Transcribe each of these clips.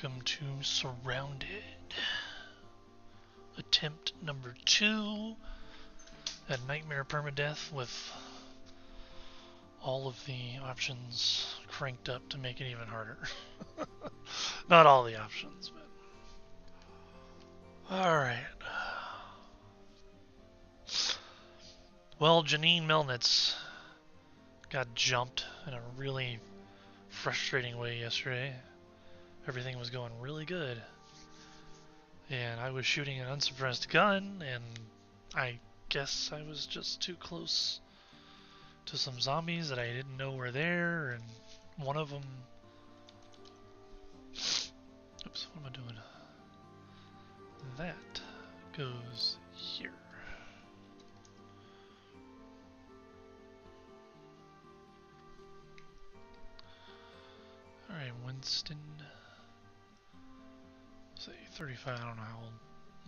Welcome to SurrounDead. Attempt number 2 at Nightmare Permadeath with all of the options cranked up to make it even harder. Not all the options, but... Alright. Well, Janine Melnitz got jumped in a really frustrating way yesterday. Everything was going really good. And I was shooting an unsuppressed gun, and I guess I was just too close to some zombies that I didn't know were there, and one of them... Oops, what am I doing? That goes here. Alright, Winston... Say 35, I don't know how old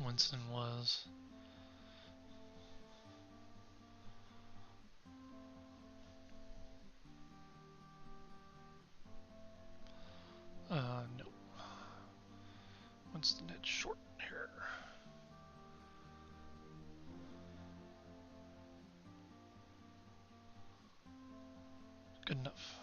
Winston was. No. Winston had short hair. Good enough.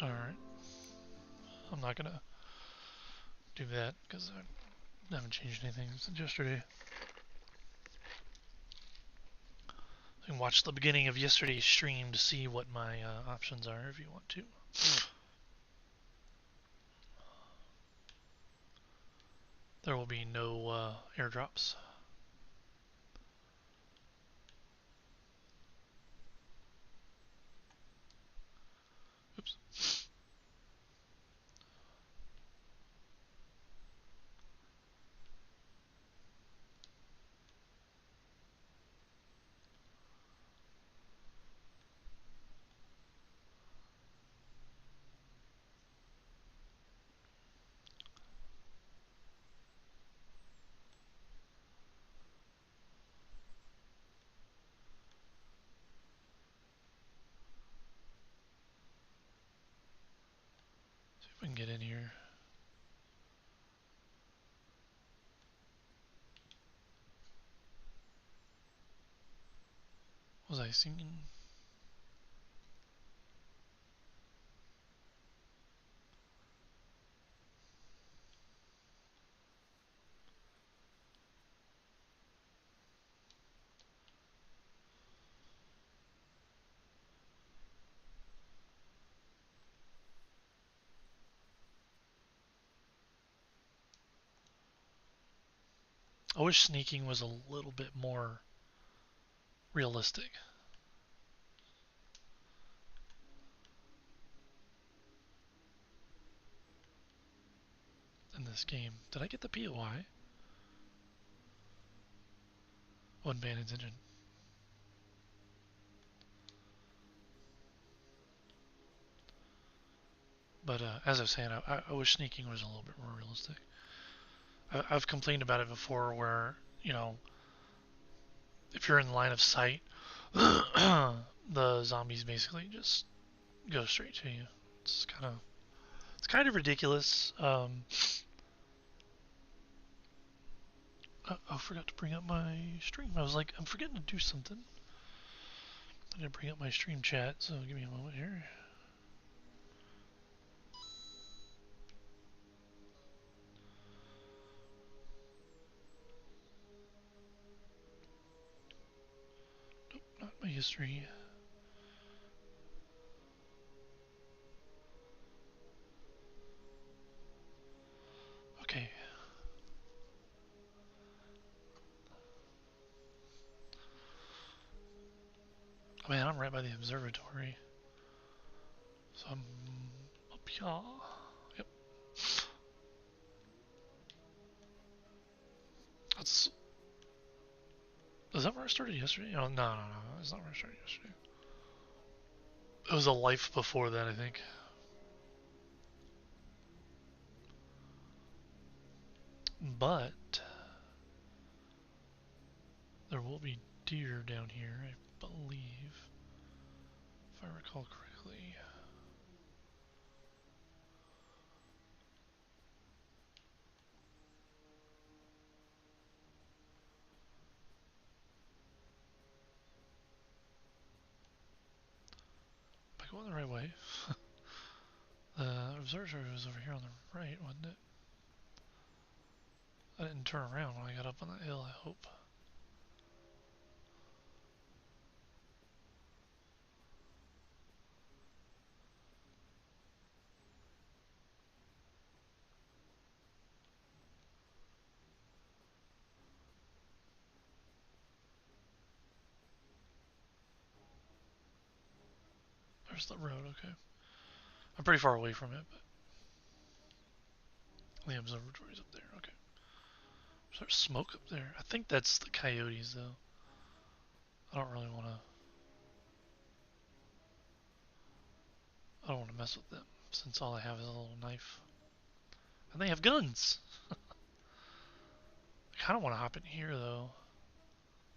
Alright. I'm not gonna do that because I haven't changed anything since yesterday. You can watch the beginning of yesterday's stream to see what my options are if you want to. There will be no airdrops. Oops. See if we can get in here. Was I singing? I wish sneaking was a little bit more realistic in this game. Did I get the POI? Wasn't paying attention. But as I was saying, I wish sneaking was a little bit more realistic. I've complained about it before where, you know, if you're in line of sight, the zombies basically just go straight to you. It's kind of ridiculous. I forgot to bring up my stream. I was like, I'm forgetting to do something. I didn't bring up my stream chat, so give me a moment here. Nope, not my history. Okay. Oh, man, I'm right by the observatory. So I'm up here. Yep. Is that where I started yesterday? Oh, no. That's not where I started yesterday. It was a life before that, I think. But there will be deer down here, I believe, if I recall correctly. Am I going the right way? The observatory was over here on the right, wasn't it? I didn't turn around when I got up on that hill, I hope. There's the road, okay. I'm pretty far away from it, but the observatory's up there, okay. There's smoke up there. I think that's the coyotes, though. I don't really want to... I don't want to mess with them, since all I have is a little knife. And they have guns! I kind of want to hop in here, though.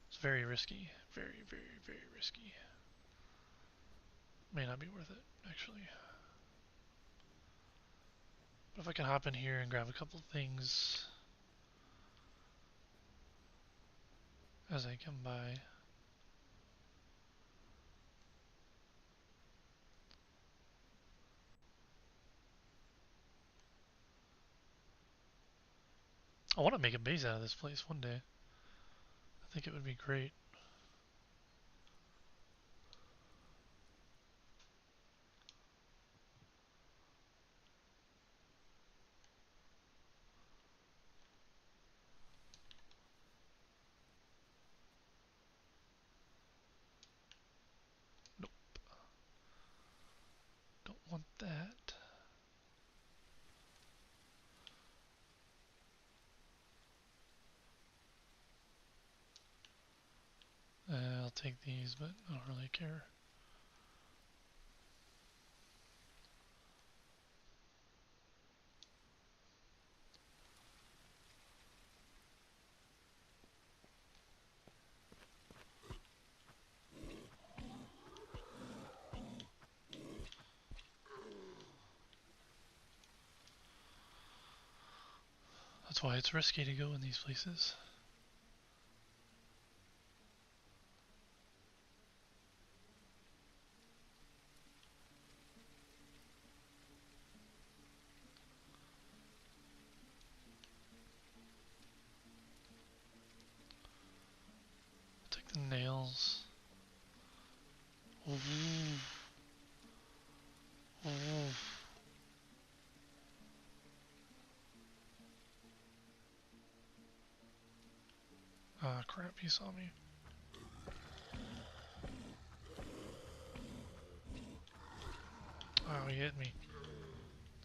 It's very risky. Very, very, very risky. May not be worth it, actually. But if I can hop in here and grab a couple things as I come by. I want to make a base out of this place one day. I think it would be great. Nope. Don't want that. I'll take these, but I don't really care. That's why it's risky to go in these places. Take the nails. Ooh. Ooh. Ah, crap, he saw me. Oh, he hit me.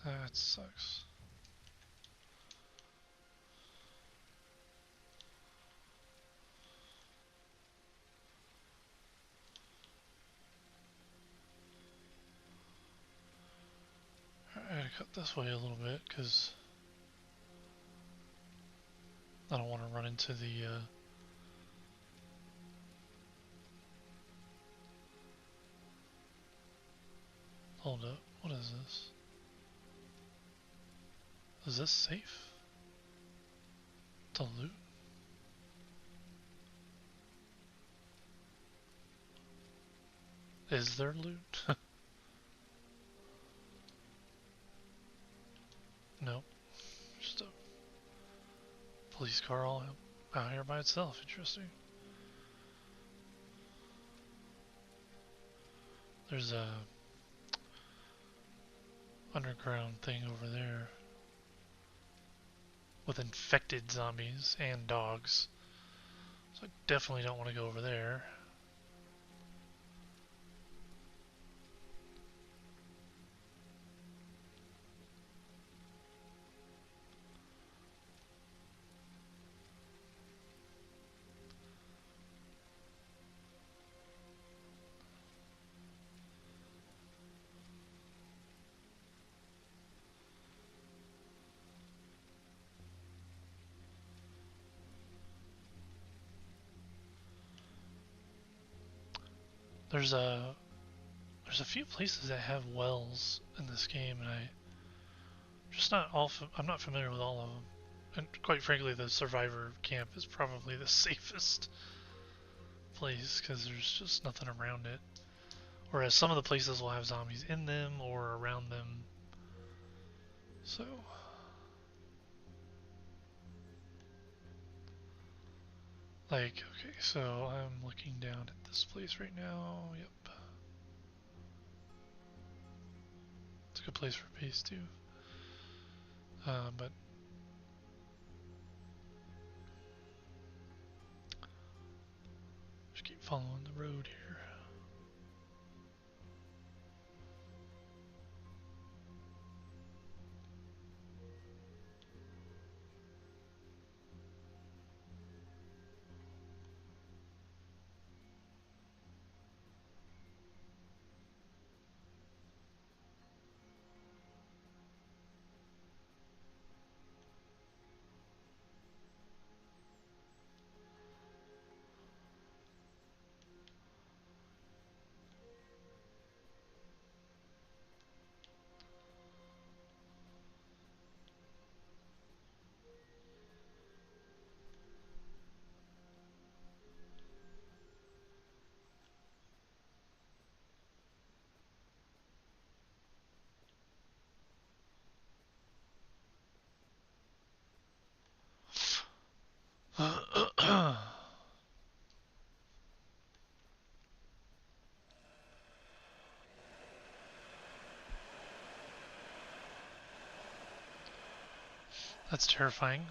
That sucks. I gotta cut this way a little bit, because I don't want to run into the, Hold up, what is this? Is this safe? To loot? Is there loot? Nope. Just a police car all out here by itself. Interesting. There's a underground thing over there with infected zombies and dogs. So I definitely don't want to go over there. there's a few places that have wells in this game, and I'm not familiar with all of them. And quite frankly, the survivor camp is probably the safest place because there's just nothing around it. Whereas some of the places will have zombies in them or around them. So, like, okay, so I'm looking down at this place right now. Yep. It's a good place for base too. But just keep following the road here. That's terrifying.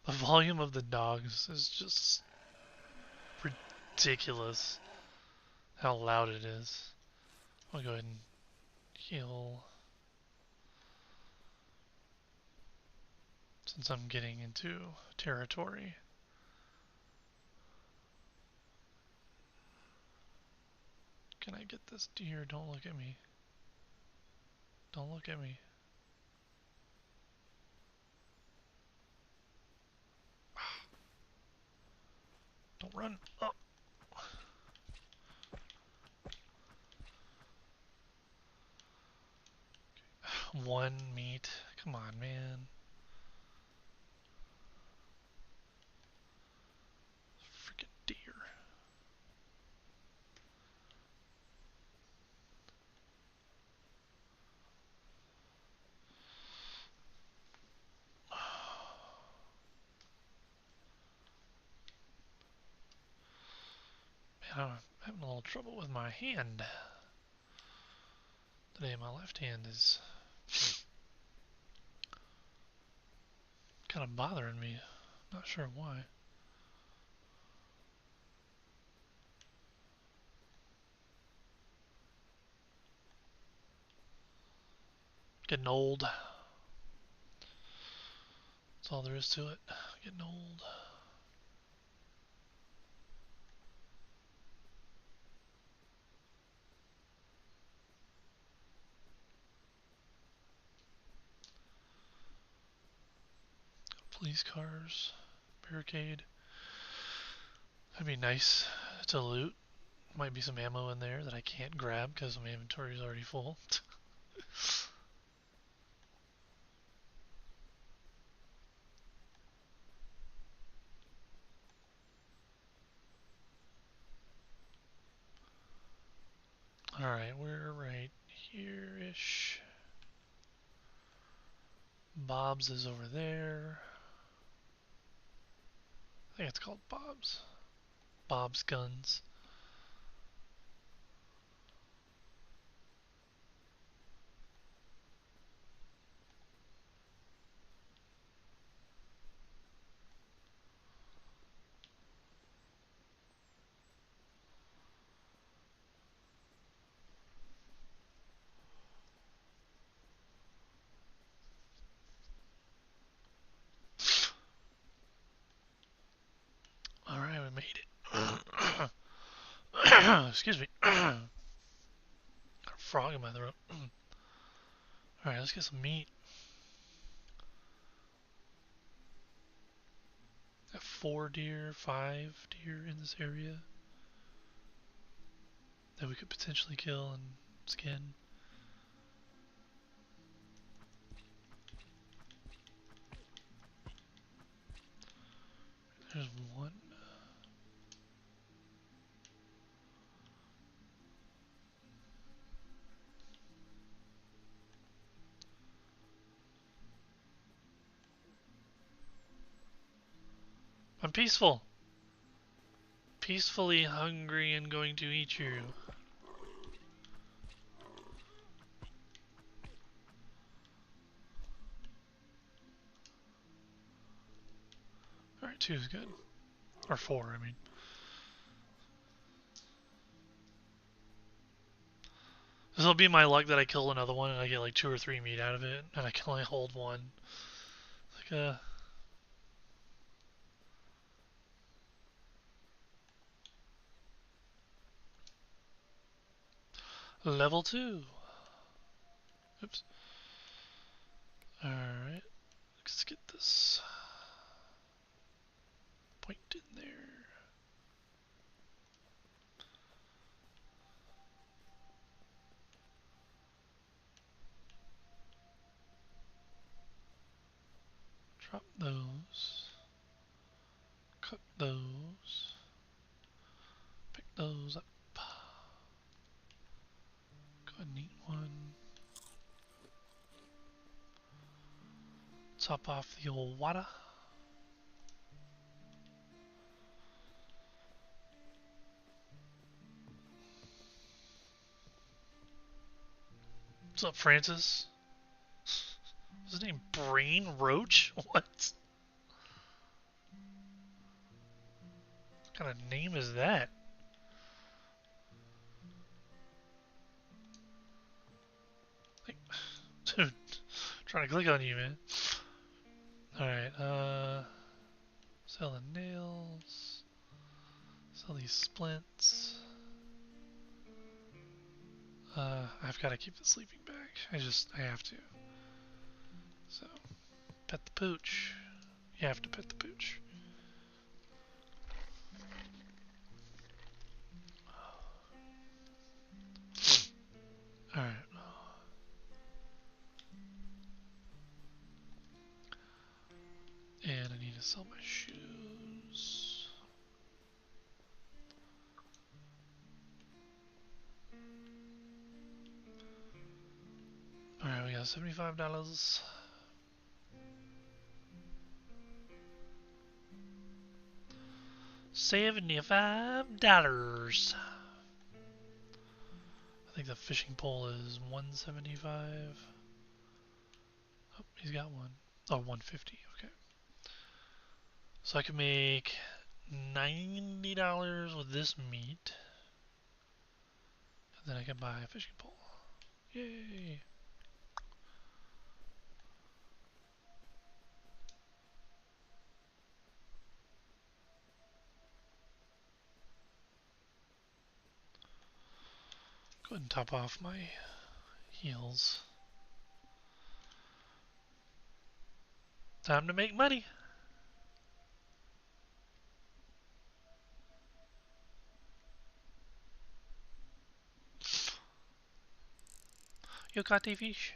The volume of the dogs is just ridiculous. How loud it is. I'll go ahead and heal. Since I'm getting into territory. Can I get this deer? Don't look at me. Don't look at me. Don't run. Oh. One meat. Come on, man. Freaking deer. Man, I'm having a little trouble with my hand. Today my left hand is kind of bothering me. Not sure why. Getting old. That's all there is to it. Getting old. Police cars. Barricade. That'd be nice to loot. Might be some ammo in there that I can't grab because my inventory is already full. Alright, we're right here-ish. Bob's is over there. I think it's called Bob's. Bob's Guns. Alright, we made it. Excuse me. Our frog in my throat. Alright, let's get some meat. Got 4 deer, 5 deer in this area that we could potentially kill and skin. There's one. I'm peaceful. Peacefully hungry and going to eat you. Alright, 2 is good. Or 4, I mean. This will be my luck that I kill another one and I get like 2 or 3 meat out of it, and I can only hold 1. Like level 2. Oops. Alright, let's get this point in there. Drop those. Cook those. Pick those up. Go ahead and eat one. Top off the old water. What's up, Francis? What's his name? Brain Roach? What? What kind of name is that? Like, dude, trying to click on you, man. Alright, sell the nails. Sell these splints. I've got to keep the sleeping bag. I have to. So, pet the pooch. You have to pet the pooch. Alright. And I need to sell my shoes. Alright, we got $75. $75. I think the fishing pole is $175. Oh, he's got one. Oh, $150. Okay. So I can make $90 with this meat. And then I can buy a fishing pole. Yay! Go ahead and top off my heels. Time to make money. You caught the fish?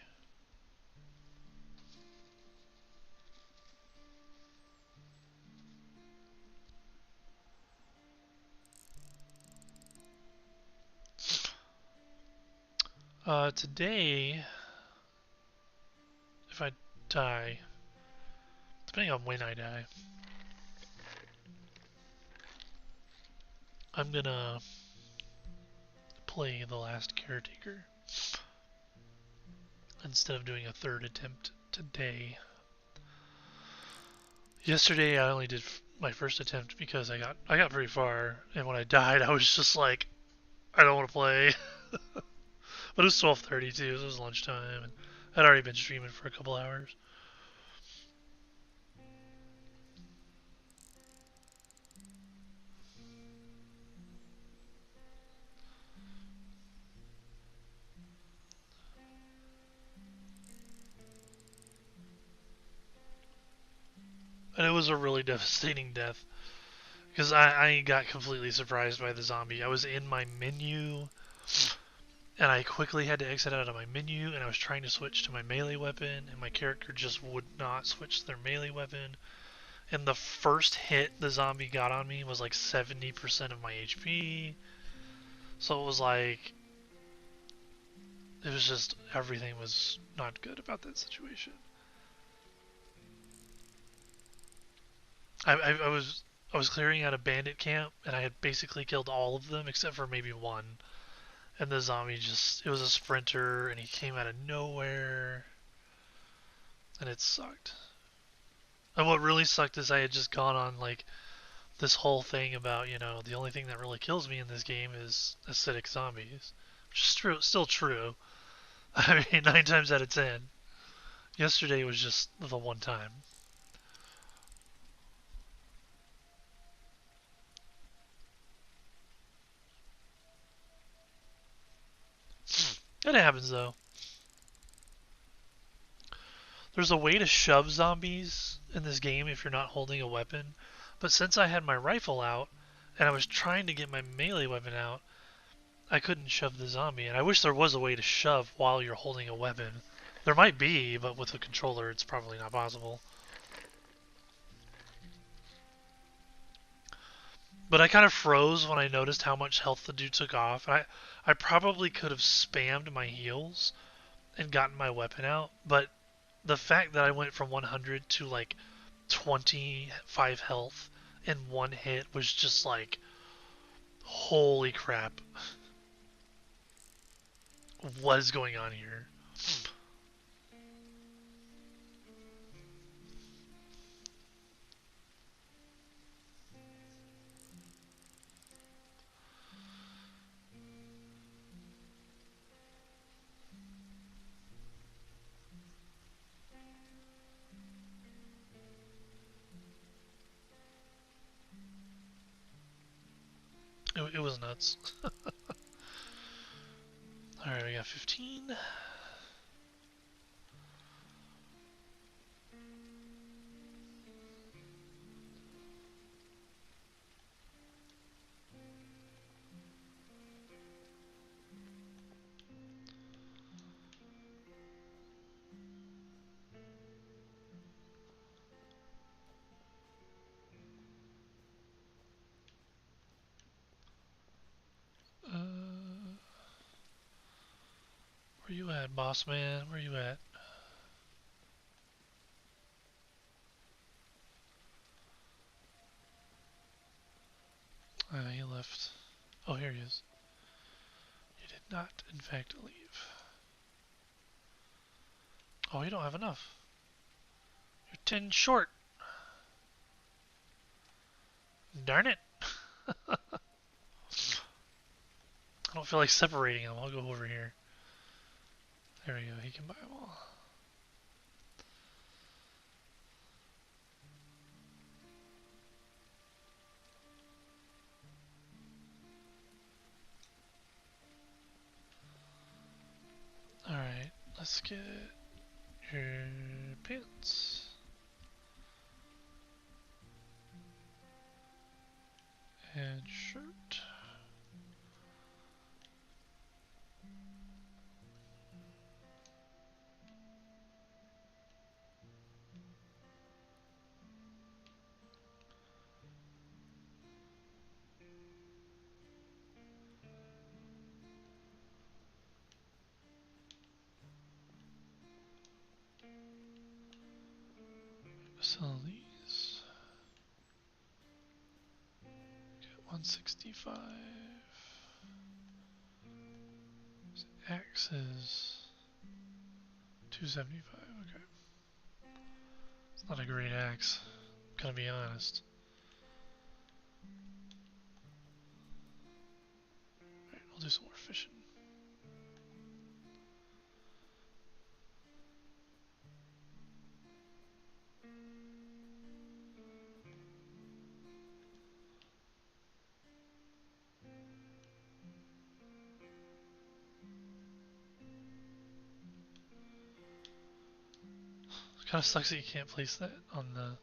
Today, if I die, depending on when I die, I'm gonna play the Last Caretaker instead of doing a 3rd attempt today. Yesterday I only did my 1st attempt because I got pretty far, and when I died I was just like, I don't want to play. But it was 12:30 too, so it was lunchtime, and I'd already been streaming for a couple hours. And it was a really devastating death. Because I got completely surprised by the zombie. I was in my menu, and I quickly had to exit out of my menu, and I was trying to switch to my melee weapon, and my character just would not switch to their melee weapon. And the first hit the zombie got on me was like 70% of my HP. So it was like, it was just, everything was not good about that situation. I was clearing out a bandit camp, and I had basically killed all of them except for maybe one. And the zombie just, it was a sprinter, and he came out of nowhere, and it sucked. And what really sucked is I had just gone on like this whole thing about, the only thing that really kills me in this game is acidic zombies. Which is true, still true. I mean, 9 times out of 10. Yesterday was just the one time. It happens though. There's a way to shove zombies in this game if you're not holding a weapon, but since I had my rifle out and I was trying to get my melee weapon out, I couldn't shove the zombie. And I wish there was a way to shove while you're holding a weapon. There might be, but with a controller it's probably not possible. But I kind of froze when I noticed how much health the dude took off. I probably could have spammed my heals and gotten my weapon out, but the fact that I went from 100 to like 25 health in one hit was just like, holy crap. What is going on here? It was nuts. Alright, we got 15. Where you at, boss man? Where you at? He left. Oh, here he is. You did not, in fact, leave. Oh, you don't have enough. You're 10 short. Darn it. I don't feel like separating them. I'll go over here. There we go. He can buy them all. Alright, let's get your pants. And shirt. Sell these. Get 165. Axe is 275. Okay. It's not a great axe. I'm gonna be honest. Alright, we'll do some more fishing. Kind of sucks that you can't place that on the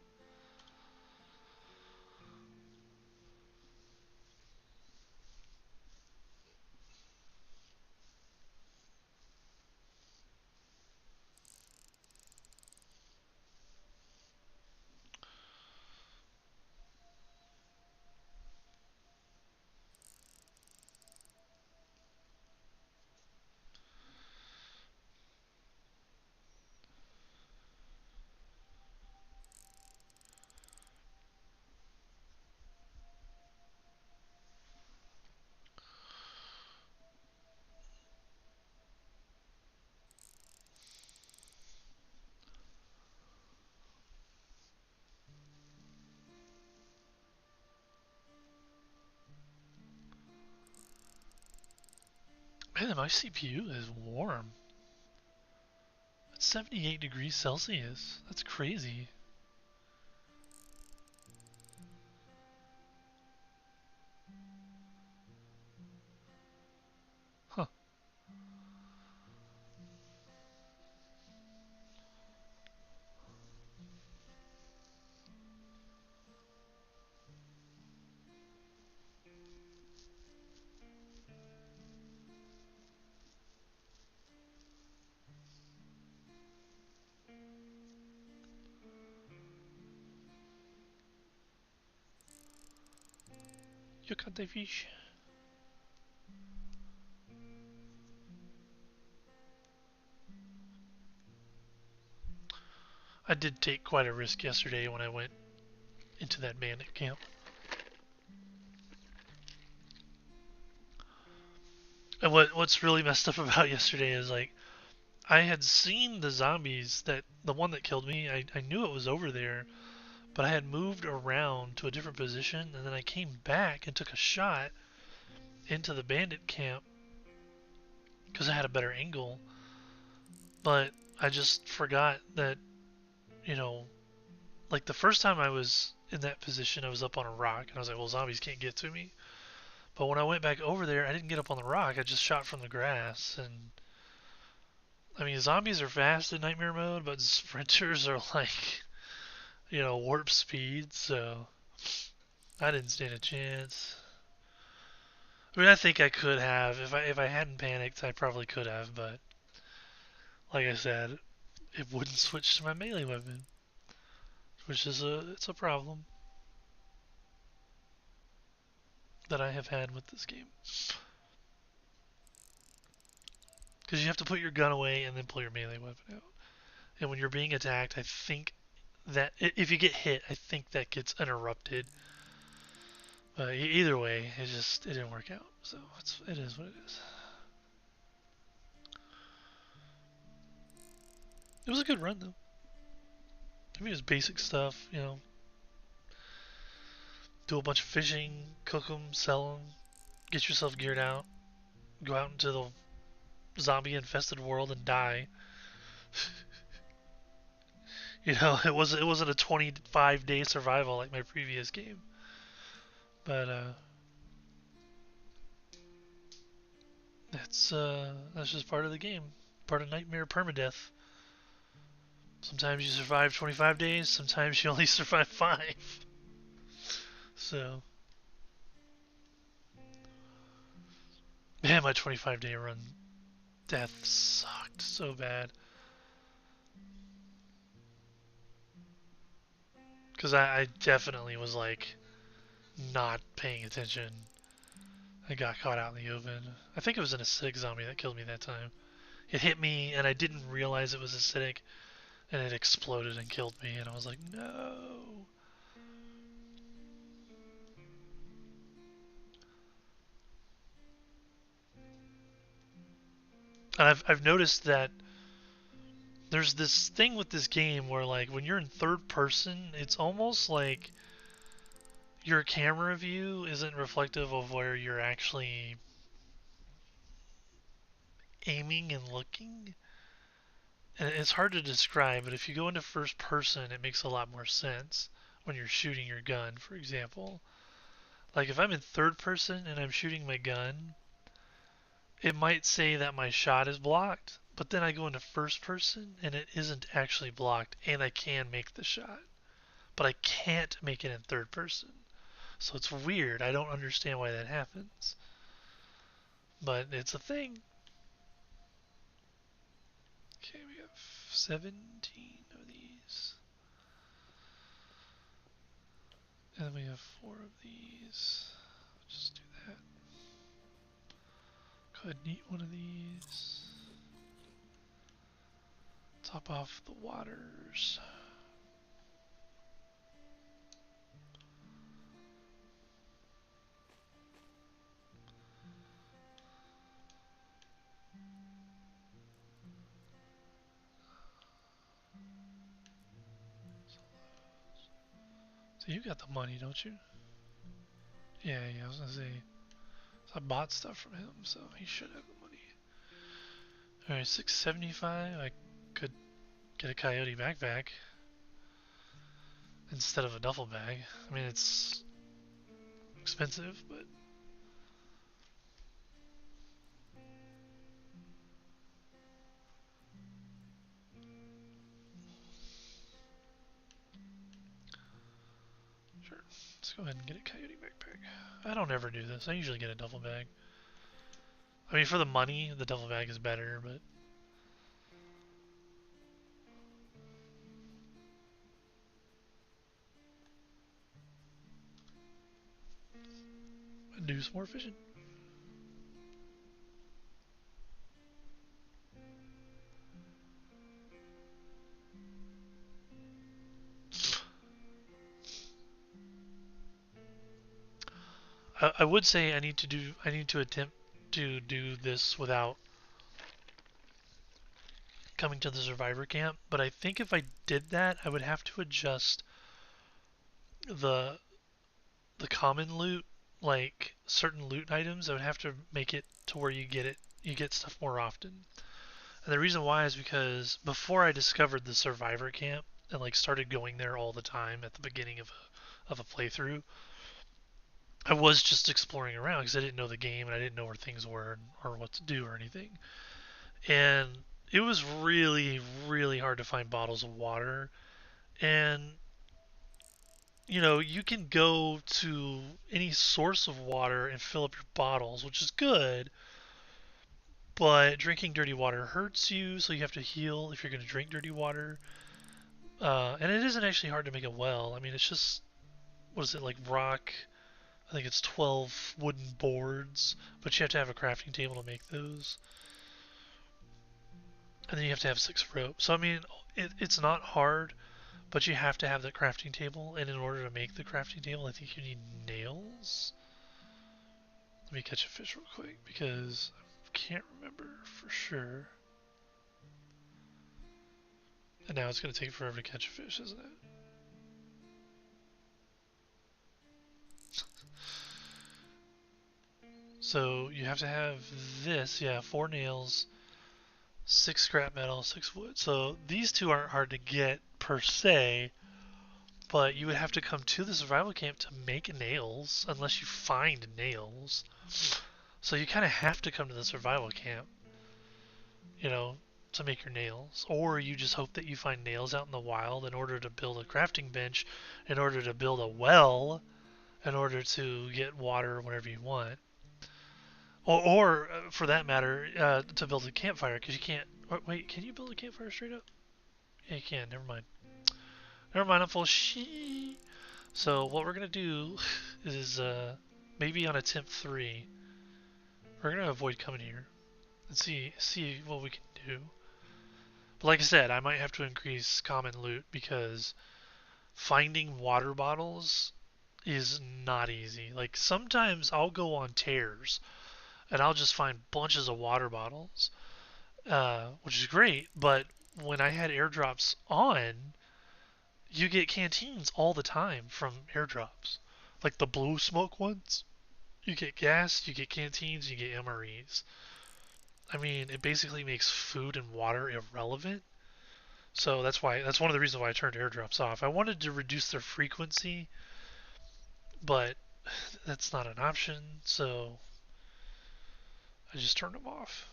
Man, my CPU is warm. It's 78 degrees Celsius. That's crazy. Huh. You got the fish. I did take quite a risk yesterday when I went into that bandit camp. And what's really messed up about yesterday is like I had seen the zombies that the one that killed me. I knew it was over there, but I had moved around to a different position, and then I came back and took a shot into the bandit camp because I had a better angle. But I just forgot that, you know, like the first time I was in that position, I was up on a rock, and I was like, well, zombies can't get to me. But when I went back over there, I didn't get up on the rock. I just shot from the grass, and I mean, zombies are fast in nightmare mode, but sprinters are like, warp speed, so I didn't stand a chance. I mean, I think I could have if I hadn't panicked, I probably could have, but like I said, it wouldn't switch to my melee weapon, which is it's a problem that I have had with this game. Because you have to put your gun away and then pull your melee weapon out. And when you're being attacked, I think that if you get hit, I think that gets interrupted. But either way, it didn't work out. So it is what it is. It was a good run though. I mean, it was basic stuff, do a bunch of fishing, cook them, sell them, get yourself geared out, go out into the zombie infested world and die. It wasn't a 25-day survival like my previous game. But that's just part of the game. Part of Nightmare Permadeath. Sometimes you survive 25 days, sometimes you only survive 5. So, man, my 25-day run death sucked so bad. Because I definitely was like not paying attention. I got caught out in the open. I think it was an acidic zombie that killed me that time. It hit me and I didn't realize it was acidic and it exploded and killed me and I was like, no. And I've noticed that there's this thing with this game where like when you're in third person, it's almost like your camera view isn't reflective of where you're actually aiming and looking. And it's hard to describe, but if you go into first person, it makes a lot more sense when you're shooting your gun, for example. Like if I'm in third person and I'm shooting my gun, it might say that my shot is blocked, but then I go into first person and it isn't actually blocked and I can make the shot. But I can't make it in third person. So it's weird. I don't understand why that happens. But it's a thing. Okay, we have 17 of these. And we have 4 of these. Just do that. Go ahead and eat one of these. Top off the waters. So you got the money, don't you? Yeah, I was gonna say. So I bought stuff from him, so he should have the money. Alright, 675. I could get a coyote backpack instead of a duffel bag. I mean, it's expensive, but sure. Let's go ahead and get a coyote backpack. I don't ever do this. I usually get a duffel bag. I mean, for the money, the duffel bag is better, but do some more fishing. I would say I need to attempt to do this without coming to the survivor camp, but I think if I did that, I would have to adjust the common loot, like certain loot items. I would have to make it to where you get stuff more often. And the reason why is because before I discovered the survivor camp and like started going there all the time at the beginning of a playthrough, I was just exploring around because I didn't know the game and I didn't know where things were or what to do or anything. And it was really, really hard to find bottles of water. And you can go to any source of water and fill up your bottles, which is good. But drinking dirty water hurts you, so you have to heal if you're going to drink dirty water. And it isn't actually hard to make a well. I mean, it's just, what is it, like rock? I think it's 12 wooden boards, but you have to have a crafting table to make those. And then you have to have 6 rope. So, I mean, it's not hard, but you have to have the crafting table. And in order to make the crafting table, I think you need nails. Let me catch a fish real quick, because I can't remember for sure. And now it's going to take forever to catch a fish, isn't it? So you have to have this, yeah, 4 nails, 6 scrap metal, 6 wood. So these 2 aren't hard to get per se, but you would have to come to the survival camp to make nails, unless you find nails. So you kind of have to come to the survival camp, to make your nails. Or you just hope that you find nails out in the wild in order to build a crafting bench, in order to build a well, in order to get water whenever you want. Or for that matter, to build a campfire, because you can't. Wait, can you build a campfire straight up? Yeah, you can. Never mind. Never mind. I'm full of shit. So what we're gonna do is maybe on attempt 3, we're gonna avoid coming here and see what we can do. But like I said, I might have to increase common loot because finding water bottles is not easy. Like sometimes I'll go on tears and I'll just find bunches of water bottles, which is great. But when I had airdrops on, you get canteens all the time from airdrops, like the blue smoke ones. You get gas, you get canteens, you get MREs. I mean, it basically makes food and water irrelevant. So that's one of the reasons why I turned airdrops off. I wanted to reduce their frequency, but that's not an option. So I just turned them off.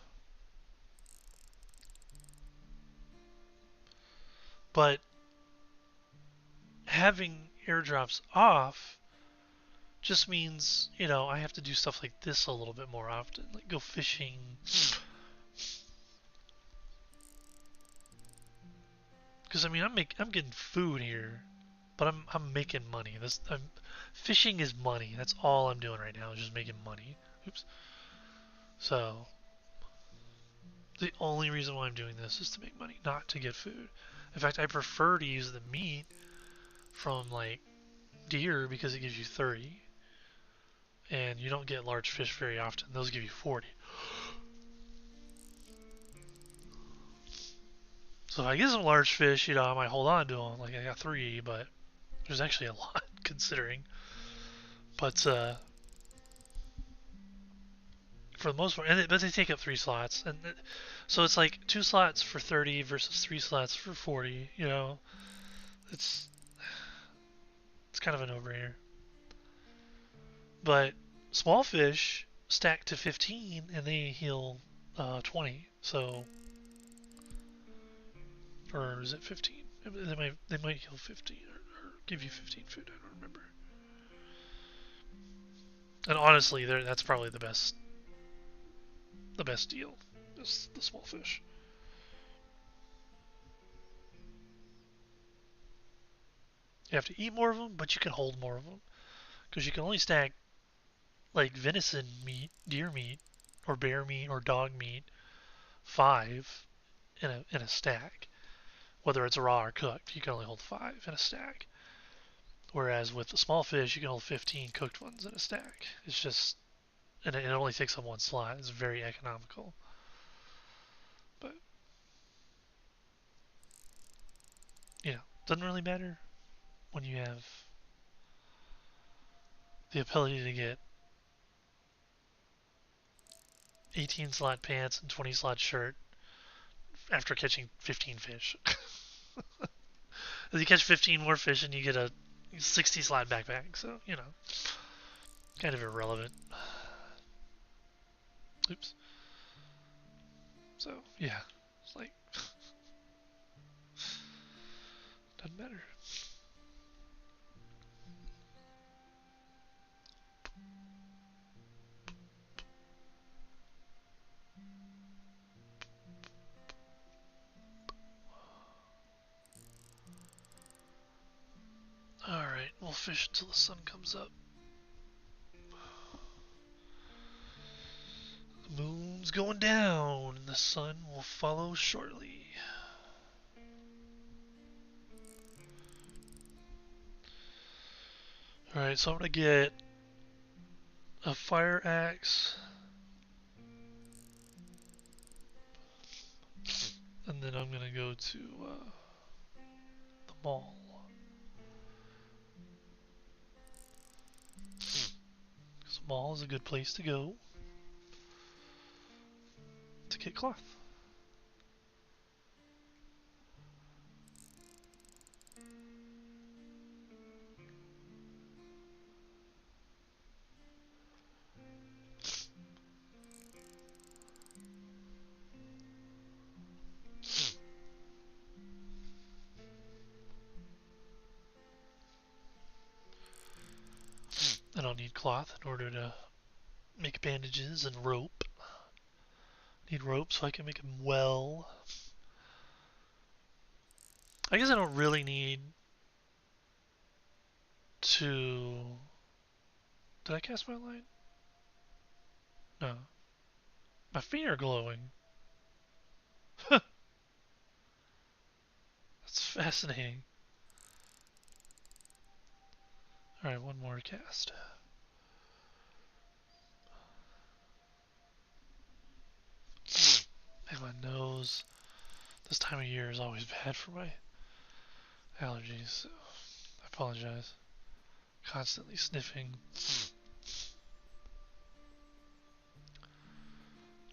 But having airdrops off just means, I have to do stuff like this a little bit more often, like go fishing. Because I mean, I'm getting food here, but I'm making money. Fishing is money. That's all I'm doing right now is just making money. Oops. So the only reason why I'm doing this is to make money, not to get food. In fact, I prefer to use the meat from like deer because it gives you 30. And you don't get large fish very often. Those give you 40. So if I get some large fish, I might hold on to them. Like I got 3, but there's actually a lot considering. But for for the most part, but they take up 3 slots, and so it's like 2 slots for 30 versus 3 slots for 40. You know, it's it's kind of a no-brainer. But small fish stack to 15 and they heal 20. So, or is it 15? They might heal 15 or give you 15 food. I don't remember. And honestly, that's probably the best deal. Is the small fish. You have to eat more of them, but you can hold more of them because you can only stack like venison meat, deer meat, or bear meat or dog meat 5 in a stack. Whether it's raw or cooked, you can only hold 5 in a stack. Whereas with the small fish, you can hold 15 cooked ones in a stack. It's just, and it only takes up 1 slot. It's very economical. But, doesn't really matter when you have the ability to get 18 slot pants and 20 slot shirt after catching 15 fish. If you catch 15 more fish and you get a 60 slot backpack, so, kind of irrelevant. Oops. So, yeah, it's like, doesn't matter. Alright, we'll fish until the sun comes up. The moon's going down, and the sun will follow shortly. Alright, so I'm gonna get a fire axe. And then I'm gonna go to the mall. Because the mall is a good place to go to get cloth. And I'll need cloth in order to make bandages and rope. Need rope so I can make them well. I guess I don't really need to... Did I cast my line? No. My feet are glowing. That's fascinating. Alright, one more cast. And my nose, this time of year is always bad for my allergies, so I apologize. Constantly sniffing.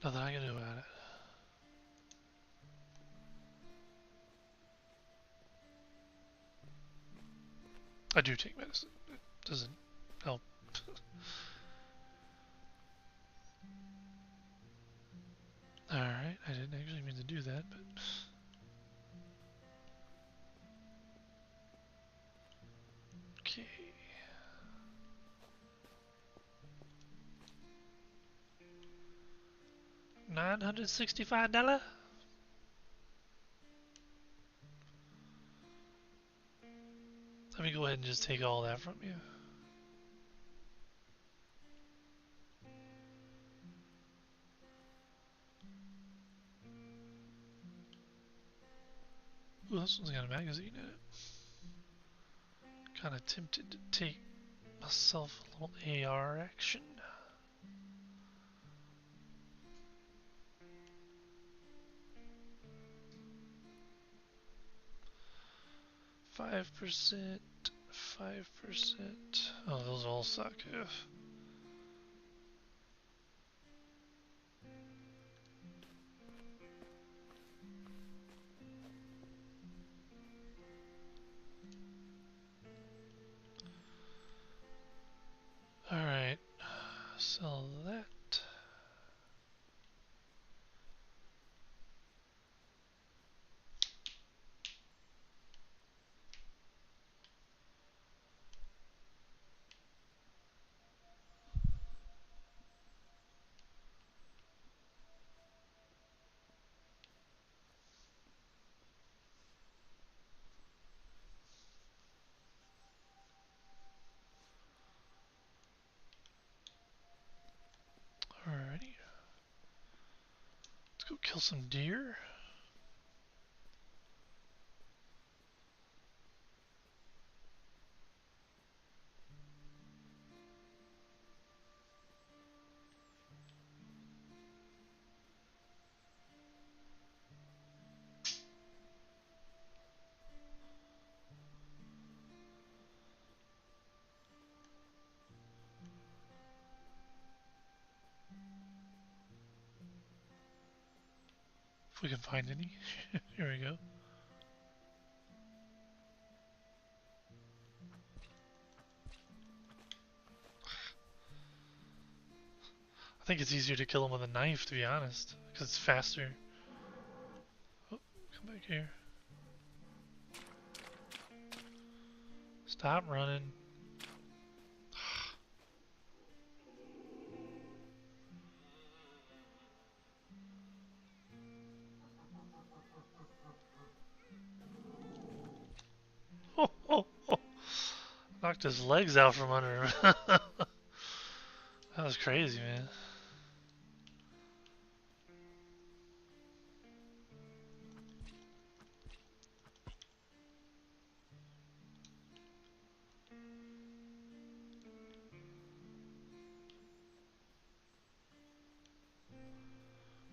Nothing I can do about it. I do take medicine. It doesn't help. Alright, I didn't actually mean to do that, but... Okay. $965? Let me go ahead and just take all that from you. Ooh, this one's got a magazine in it. Kinda tempted to take myself a little AR action. 5%, 5%. Oh, those all suck. Ugh. go kill some deer. If we can find any. Here we go. I think it's easier to kill them with a knife, to be honest, because it's faster. Oh, come back here. Stop running. Oh, oh, oh. Knocked his legs out from under him. That was crazy, man.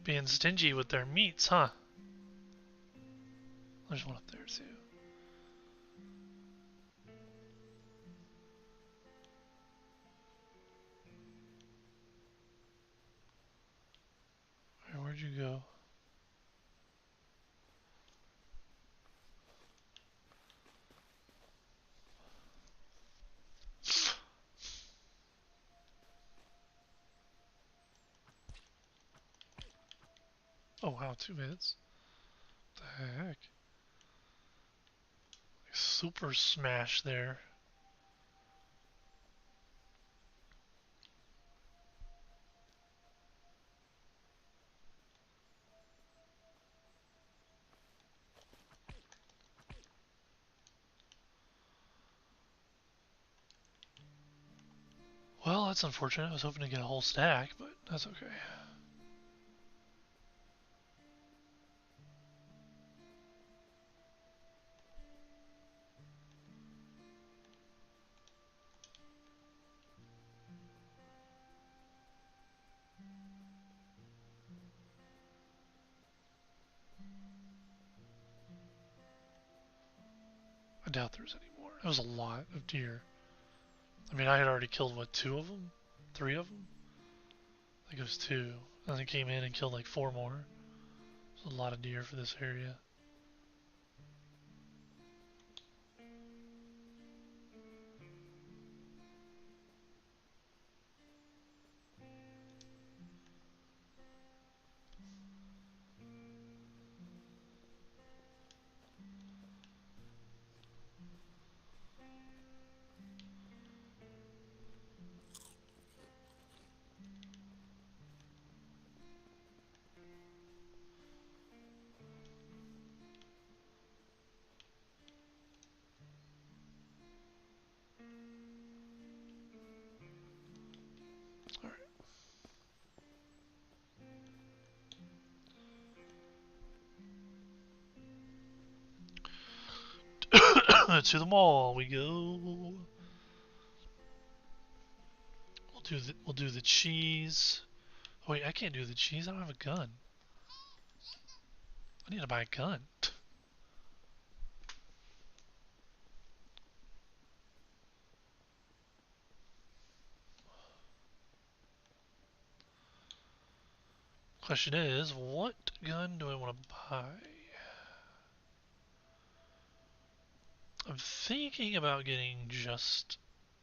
Being stingy with their meats, huh? There's one up there, too. Where'd you go? Oh wow, 2 minutes. What the heck? Super smash there. Well, that's unfortunate. I was hoping to get a whole stack, but that's okay. I doubt there's any more. That was a lot of deer. I mean, I had already killed, what, 2 of them? 3 of them? I think it was 2. And then came in and killed like 4 more. There's a lot of deer for this area. Alright. To the mall we go. We'll do the cheese. Oh, wait, I can't do the cheese. I don't have a gun. I need to buy a gun. Question is, what gun do I want to buy? I'm thinking about getting just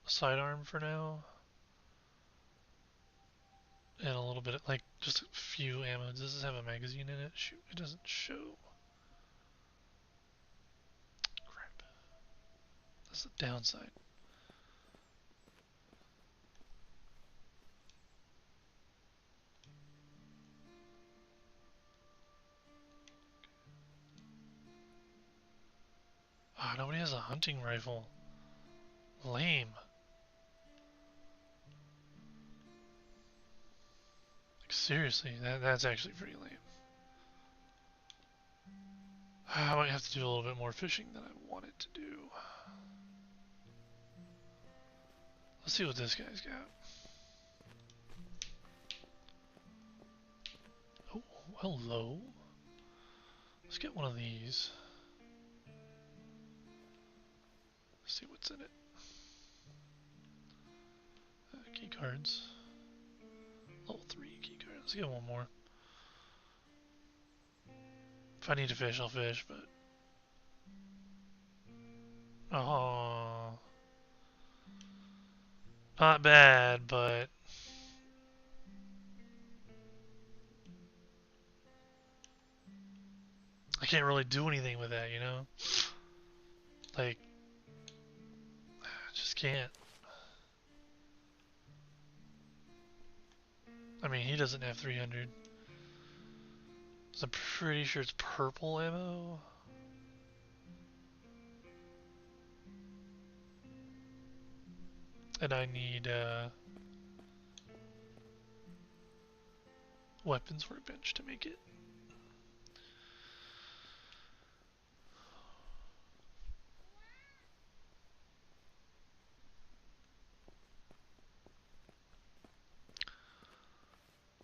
a sidearm for now. And a little bit of, like, just a few ammo. Does this have a magazine in it? Shoot, it doesn't show. Crap. That's the downside. Ah, oh, nobody has a hunting rifle. Lame. Like, seriously, that's actually pretty lame. I might have to do a little bit more fishing than I wanted to do. Let's see what this guy's got. Oh, hello. Let's get one of these. Let's see what's in it. Key cards. Level 3 key cards. Let's get one more. If I need to fish, I'll fish, but... Oh... Not bad, but... I can't really do anything with that, you know? Like... I just can't. I mean, he doesn't have 300. So I'm pretty sure it's purple ammo. And I need, weapons workbench to make it.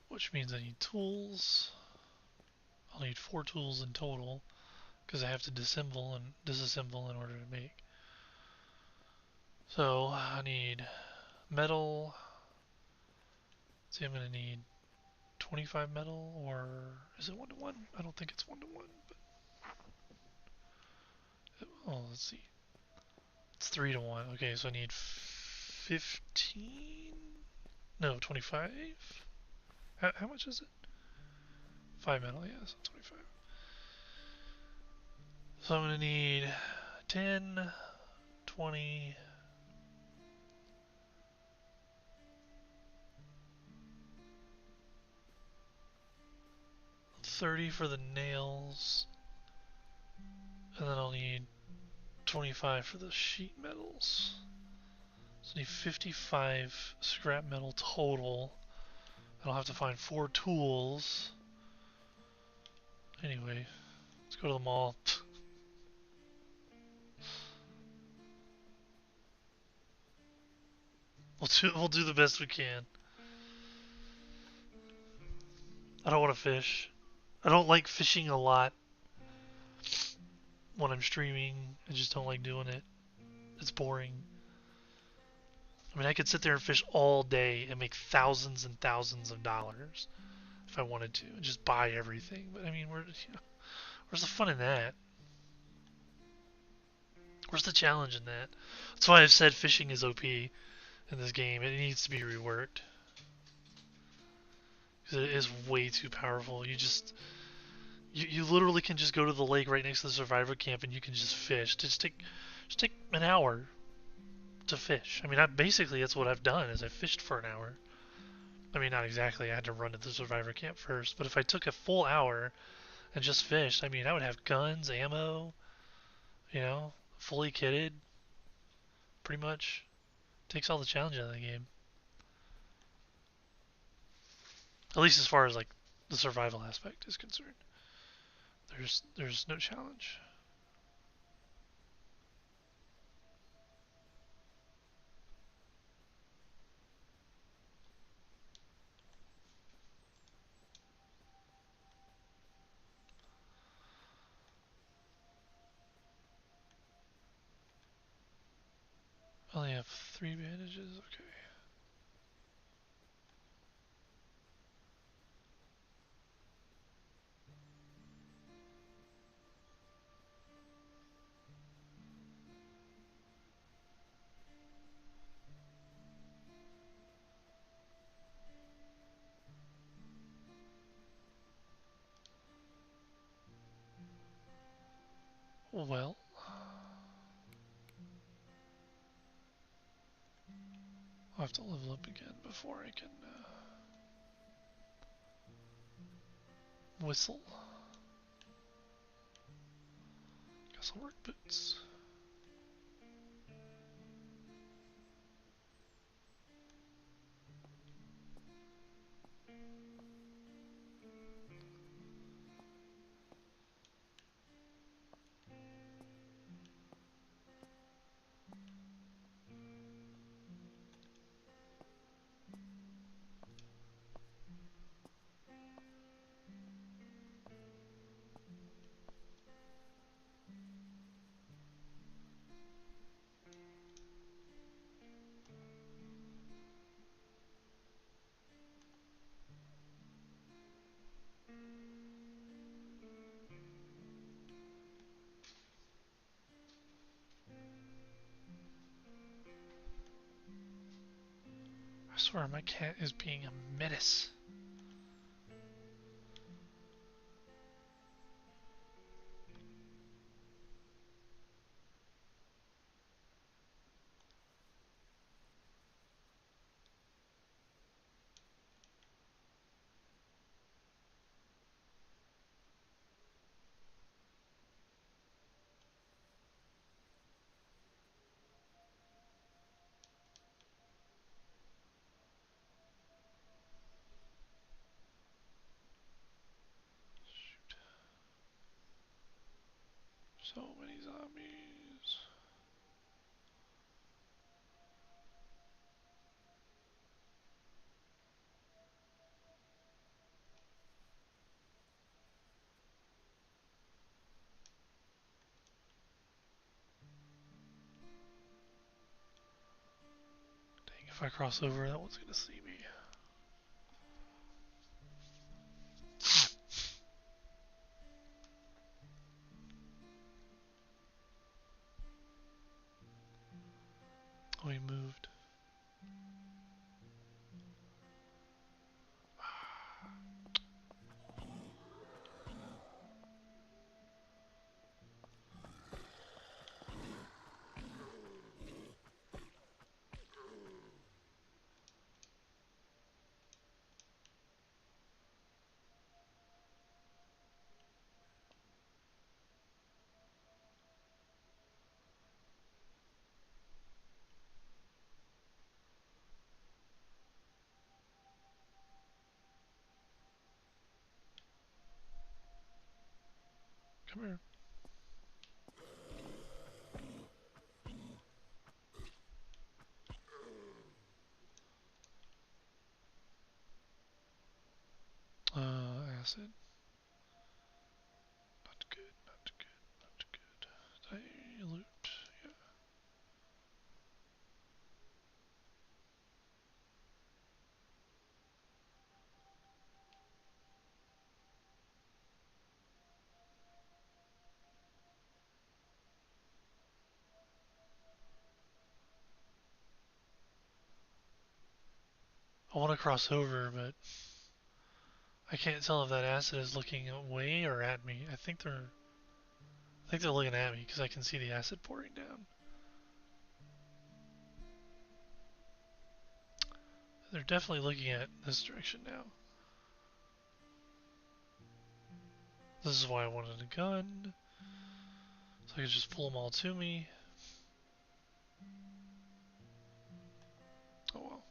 Which means I need tools. I'll need 4 tools in total, because I have to disassemble and disassemble in order to make. So I need metal. See, I'm gonna need 25 metal, or is it 1-to-1? I don't think it's 1-to-1, but oh, let's see. It's 3-to-1. Okay, so I need 15. No, 25. How much is it? 5 metal, yeah, so 25. So I'm gonna need 10, 20. 30 for the nails, and then I'll need 25 for the sheet metals. So I need 55 scrap metal total. And I'll have to find 4 tools. Anyway, let's go to the mall. We'll do the best we can. I don't want to fish. I don't like fishing a lot when I'm streaming. I just don't like doing it. It's boring. I mean, I could sit there and fish all day and make thousands and thousands of dollars if I wanted to, and just buy everything. But I mean, where's the fun in that? Where's the challenge in that? That's why I've said fishing is OP in this game. It needs to be reworked. Because it is way too powerful. You literally can just go to the lake right next to the survivor camp and you can just fish. Just take an hour to fish. I mean, basically that's what I've done is I fished for an hour. I mean, not exactly. I had to run to the survivor camp first. But if I took a full hour and just fished, I mean, I would have guns, ammo, you know, fully kitted, pretty much. Takes all the challenge out of the game. At least as far as like the survival aspect is concerned. There's no challenge. I only have 3 bandages. Okay. Well, I'll have to level up again before I can whistle. Guess I'll work boots. swear my cat is being a menace. Shoot. So many zombies. Dang, if I cross over, that one's gonna see me. Oh, he moved. Come here. Acid. Not good, not good, not good. Did I loot? Yeah. I want to cross over, but I can't tell if that acid is looking away or at me. I think they're looking at me because I can see the acid pouring down. They're definitely looking at this direction now. This is why I wanted a gun, so I could just pull them all to me. Oh well.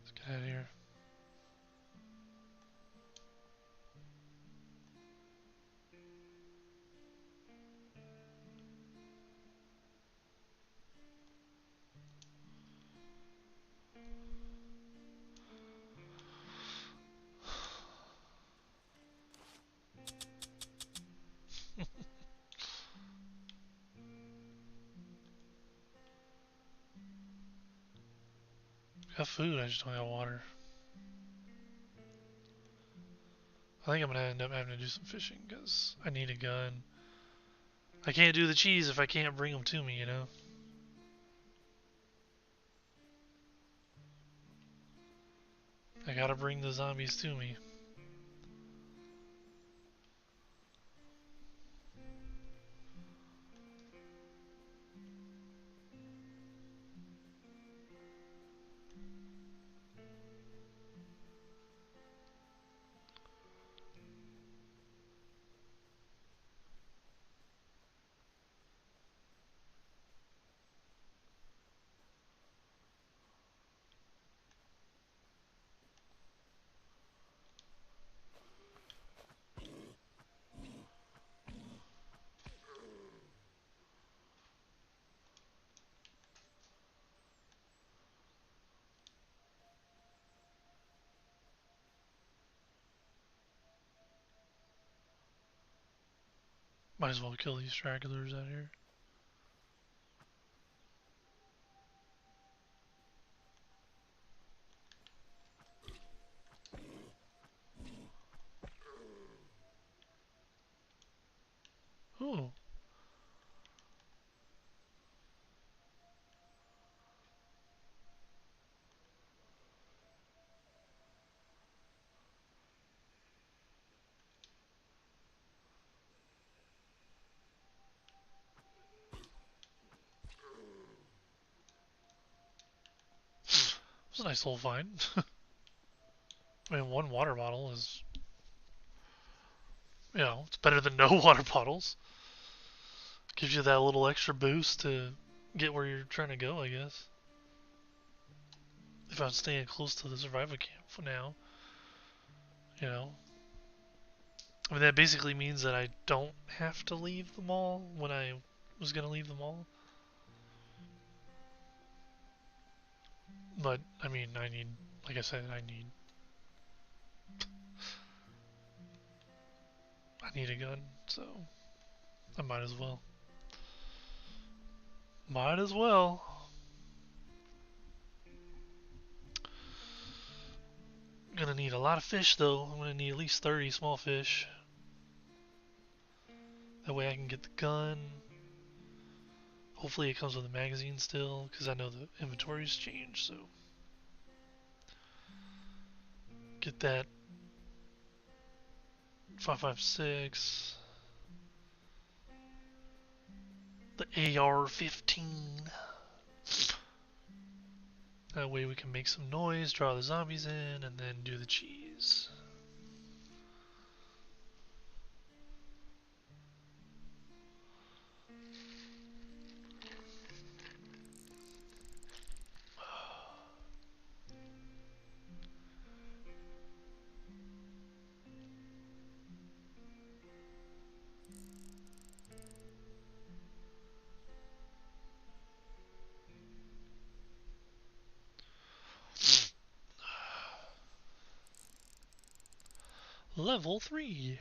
Let's get out of here. Got food, I just don't have water. I think I'm gonna end up having to do some fishing because I need a gun. I can't do the cheese if I can't bring them to me, you know? I gotta bring the zombies to me. Might as well kill these stragglers out here. Ooh. It's a nice little find. I mean, one water bottle is, it's better than no water bottles. Gives you that little extra boost to get where you're trying to go, I guess. If I'm staying close to the survival camp for now, you know. I mean, that basically means that I don't have to leave the mall when I was going to leave the mall. But, I mean, like I said, I need a gun, so I might as well. Might as well. Gonna need a lot of fish though. I'm gonna need at least 30 small fish. That way I can get the gun. Hopefully it comes with a magazine still, because I know the inventory's changed, so. Get that 5.56. The AR-15. That way we can make some noise, draw the zombies in, and then do the cheese. Level 3.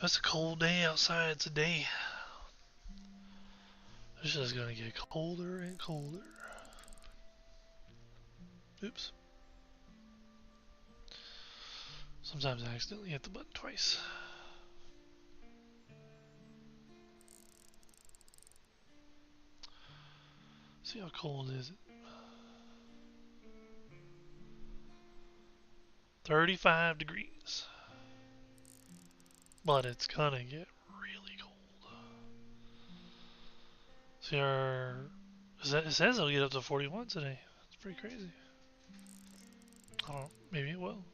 It's a cold day outside today. It's just gonna get colder and colder. Oops. Sometimes I accidentally hit the button twice. See how cold is it? 35 degrees. But it's gonna get really cold. See it says it'll get up to 41 today. It's pretty crazy. I don't know, maybe it will.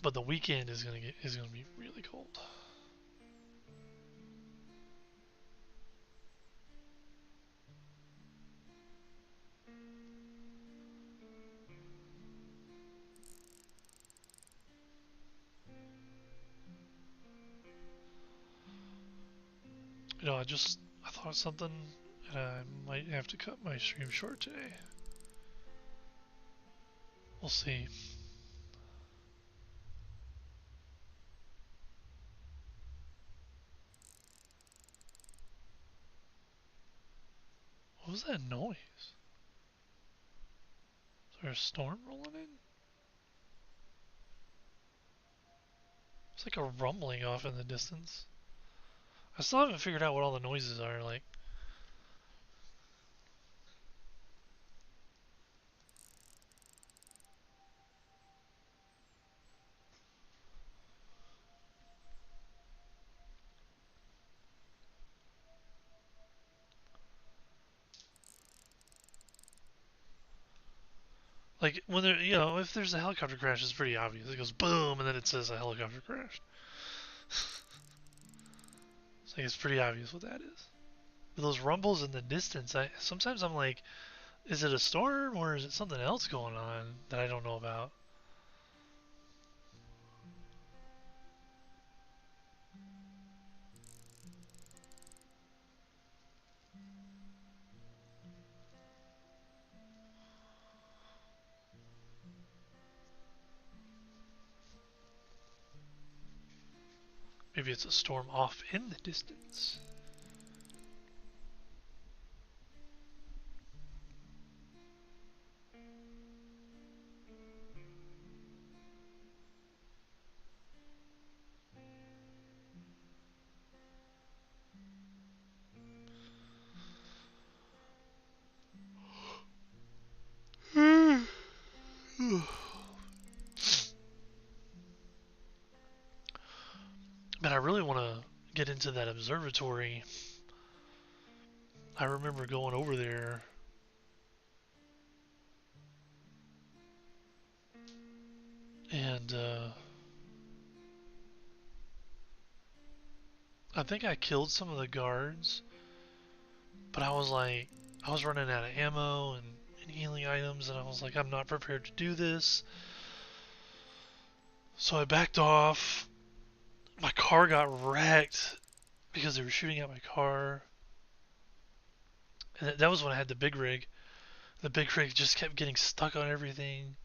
But the weekend is gonna be really cold. I thought of something, and I might have to cut my stream short today. We'll see. What was that noise? Is there a storm rolling in? It's like a rumbling off in the distance. I still haven't figured out what all the noises are, like. Like, when there, if there's a helicopter crash, it's pretty obvious. It goes boom, and then it says a helicopter crashed. It's pretty obvious what that is. But those rumbles in the distance, sometimes I'm like, is it a storm or is it something else going on that I don't know about? Maybe it's a storm off in the distance. But I really want to get into that observatory. I remember going over there and I think I killed some of the guards, but I was like, I was running out of ammo and healing items, and I was like, I'm not prepared to do this. So I backed off. My car got wrecked because they were shooting at my car. And that was when I had the big rig. The big rig just kept getting stuck on everything.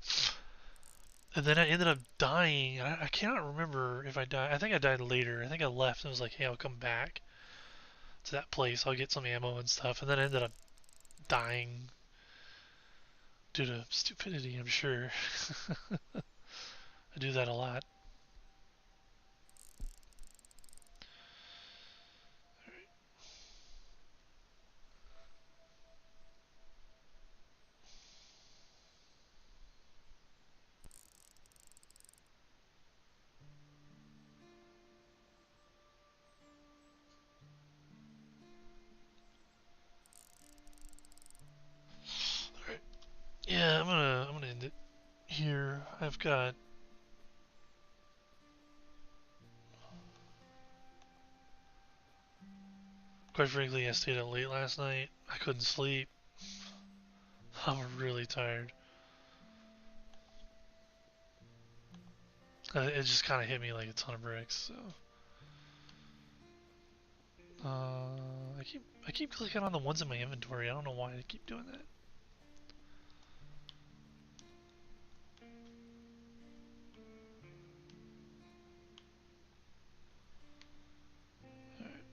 And then I ended up dying. I cannot remember if I died. I think I died later. I think I left and was like, hey, I'll come back to that place. I'll get some ammo and stuff. And then I ended up dying due to stupidity, I'm sure. I do that a lot. Alright. Yeah, I'm gonna end it here. I've got quite frankly I stayed up late last night. I couldn't sleep. I'm really tired. It just kind of hit me like a ton of bricks. So I keep clicking on the ones in my inventory. I don't know why I keep doing that. Alright.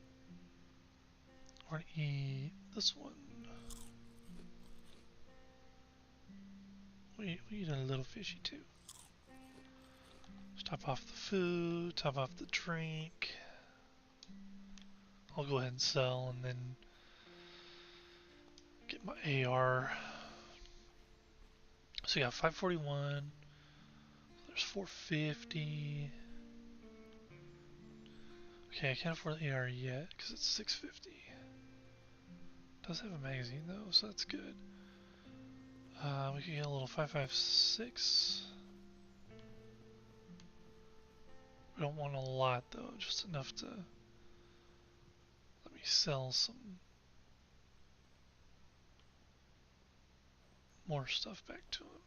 We're gonna eat this one. We eat a little fishy too. Just top off the food, top off the drink. I'll go ahead and sell and then get my AR. So you got 541. There's 450. Okay, I can't afford the AR yet because it's 650. Does have a magazine though, so that's good. We can get a little 556. We don't want a lot though, just enough to let me sell some more stuff back to him.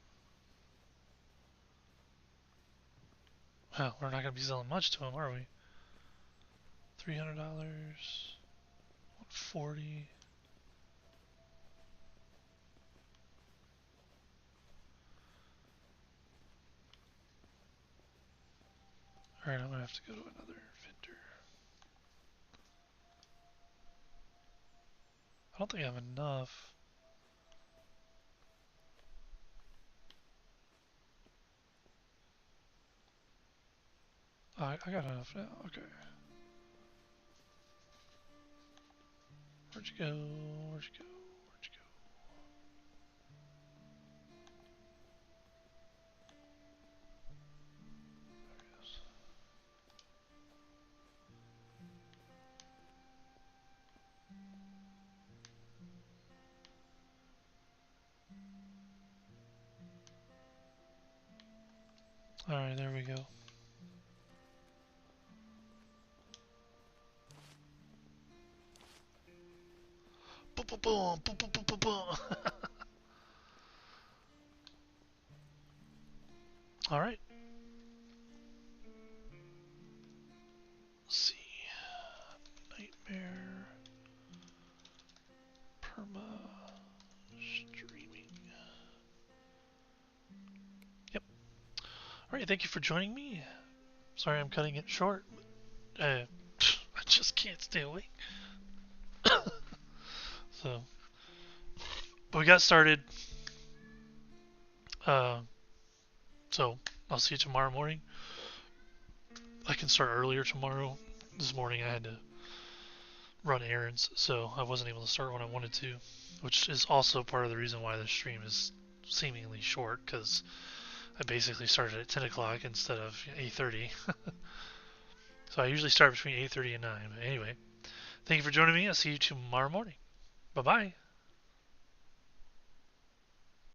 Well, we're not going to be selling much to him, are we? $300, 140. Alright, I'm going to have to go to another vendor. I don't think I have enough. I got enough now, okay. Where'd you go? Where'd you go? Where'd you go? There he is. Alright, there we go. Boom, boom, boom, boom, boom, boom, boom, boom. Alright. Let's see. Nightmare. Perma. Streaming. Yep. Alright, thank you for joining me. Sorry I'm cutting it short. I just can't stay awake. So, but we got started. Uh, so I'll see you tomorrow morning. I can start earlier tomorrow. This morning I had to run errands, so I wasn't able to start when I wanted to, which is also part of the reason why the stream is seemingly short, because I basically started at 10 o'clock instead of 8:30. So I usually start between 8:30 and 9. But anyway, thank you for joining me. I'll see you tomorrow morning. Bye bye.